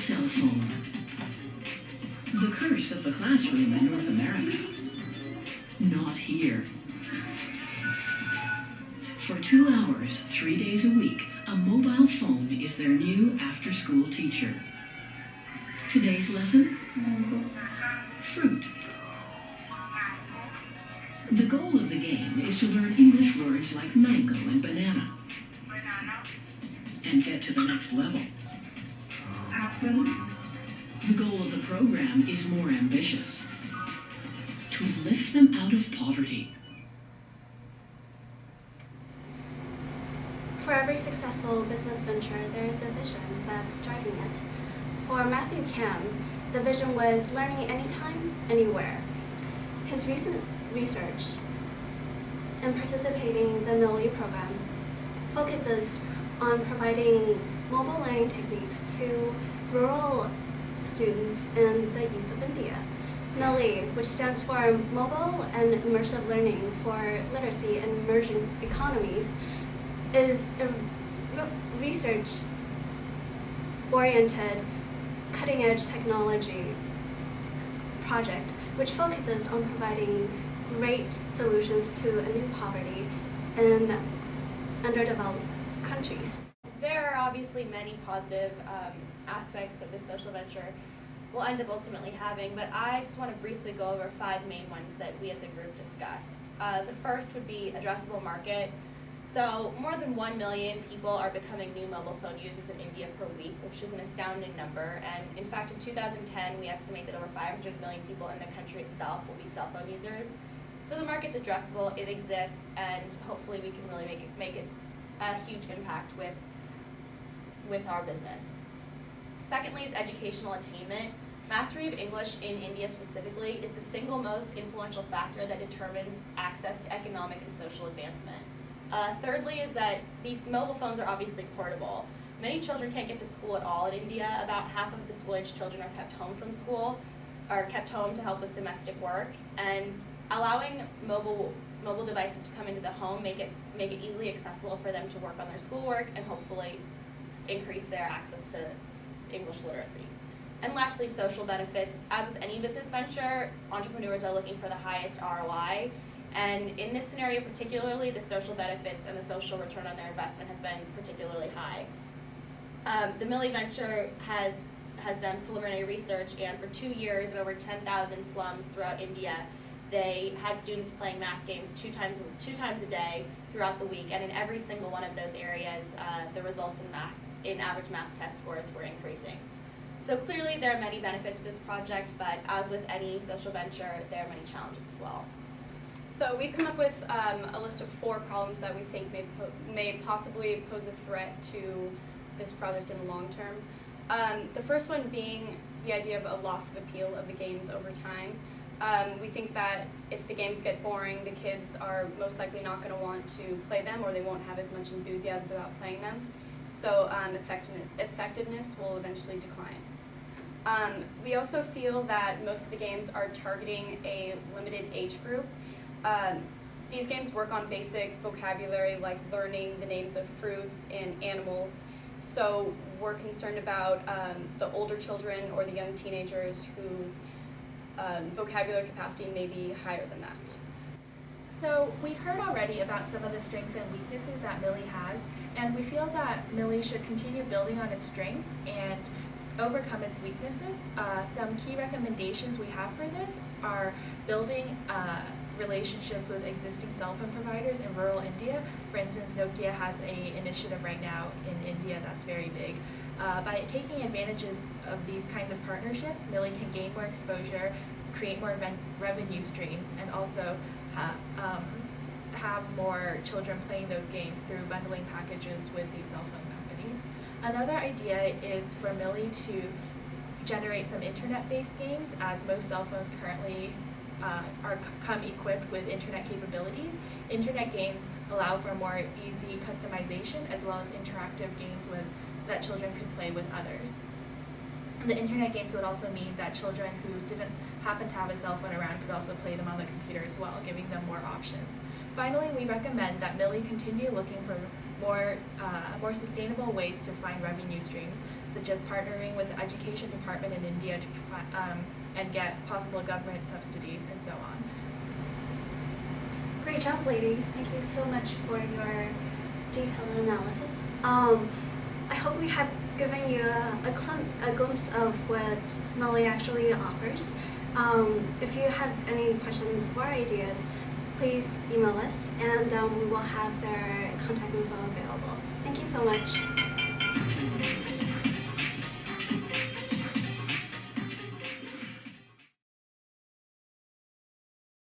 cell phone. The curse of the classroom in North America. Not here. For 2 hours, 3 days a week, a mobile phone is their new after-school teacher. Today's lesson? Fruit. The goal of the game is to learn English words like mango and banana and get to the next level. The goal of the program is more ambitious: to lift them out of poverty. For every successful business venture, there is a vision that's driving it. For Matthew Kam, the vision was learning anytime, anywhere. His recent research and participating in the MILLEE program focuses on providing mobile learning techniques to rural students in the east of India. MILLEE, which stands for Mobile and Immersive Learning for Literacy in Emerging Economies, is a research-oriented, cutting-edge technology project which focuses on providing great solutions to ending poverty in underdeveloped countries. There are obviously many positive aspects that this social venture will end up ultimately having, but I just want to briefly go over 5 main ones that we as a group discussed. The first would be addressable market. So more than 1 million people are becoming new mobile phone users in India per week, which is an astounding number. And in fact, in 2010, we estimate that over 500 million people in the country itself will be cell phone users. So the market's addressable, it exists, and hopefully we can really make it a huge impact with our business. Secondly is educational attainment. Mastery of English in India specifically is the single most influential factor that determines access to economic and social advancement. Thirdly is that these mobile phones are obviously portable. Many children can't get to school at all in India. About half of the school-age children are kept home from school, or kept home to help with domestic work, and allowing mobile devices to come into the home make it easily accessible for them to work on their schoolwork and hopefully increase their access to English literacy. And lastly, social benefits. As with any business venture, entrepreneurs are looking for the highest ROI. And in this scenario particularly, the social benefits and the social return on their investment has been particularly high. The MILLEE venture has done preliminary research, and for 2 years in over 10,000 slums throughout India, they had students playing math games two times a day throughout the week, and in every single one of those areas, the results in average math test scores were increasing. So clearly there are many benefits to this project, but as with any social venture, there are many challenges as well. So we've come up with a list of 4 problems that we think may possibly pose a threat to this project in the long term. The first one being the idea of a loss of appeal of the games over time. We think that if the games get boring, the kids are most likely not going to want to play them, or they won't have as much enthusiasm about playing them. So effectiveness will eventually decline. We also feel that most of the games are targeting a limited age group. These games work on basic vocabulary like learning the names of fruits and animals, so we're concerned about the older children or the young teenagers whose vocabulary capacity may be higher than that. So we've heard already about some of the strengths and weaknesses that MILLEE has, and we feel that MILLEE should continue building on its strengths and overcome its weaknesses. Some key recommendations we have for this are building relationships with existing cell phone providers in rural India. For instance, Nokia has an initiative right now in India that's very big. By taking advantage of these kinds of partnerships, MILLEE can gain more exposure, create more revenue streams, and also have more children playing those games through bundling packages with these cell phone companies. Another idea is for MILLEE to generate some internet-based games, as most cell phones currently come equipped with internet capabilities. Internet games allow for more easy customization as well as interactive games that children could play with others. The internet games would also mean that children who didn't happen to have a cell phone around could also play them on the computer as well, giving them more options. Finally, we recommend that MILLEE continue looking for more sustainable ways to find revenue streams, such as partnering with the education department in India to and get possible government subsidies and so on. Great job, ladies. Thank you so much for your detailed analysis. I hope we have given you a glimpse of what MILLEE actually offers. If you have any questions or ideas, please email us, and we will have their contact info available. Thank you so much.